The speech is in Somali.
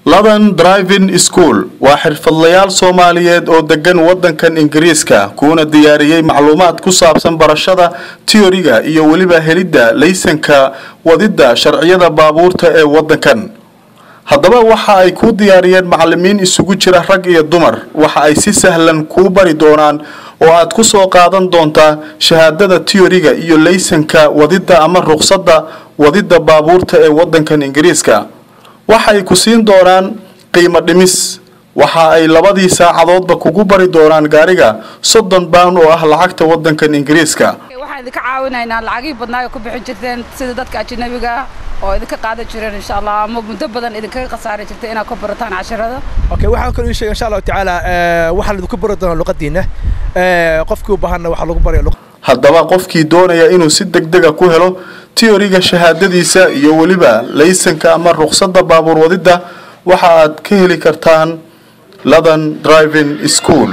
Ladan Driving School waa xirfadlayaal Soomaaliyeed oo degan wadankan Ingiriiska kuna diyaariyay macluumaad ku saabsan barashada teoriga iyo waliba helidda laysanka wadida sharciyada baabuurta ee wadankan. Haddaba waxa ay ku diyaariyeen macallimiin isugu jira rag iyo dumar waxa ay si sahlan ku bari doonaan oo aad ku soo qaadan doontaa shahaadada teoriga iyo laysanka wadida ama ruqsadda wadida baabuurta ee wadankan Ingiriiska. waxa ay ku siin doonaan qiimo dhimis waxa ay labadii saacadoodba kugu bari doonaan gaariga 30 pound oo ah lacagta wadankan Ingiriiska. waxaan idinka caawinaynaa lacagii badnaa ku bixin jirteen sida dadka ajnabiga oo idinka qaadan jireen insha Allah ama muddo badan idinka qasaari jirtay inaad ku barataan casharada. waxaan kaloo sheegay insha Allah taala waxa idinku bari doonaa luqadiina qofkii u baahan waxa lagu barayaa luqad. haddaba qofkii doonaya inuu si degdeg ah ku helo teoriga shahaadadiisa iyo waliba laysanka ama ruqsadda baabuur wadida waxa aad ka heli kartaan Ladan Driving School.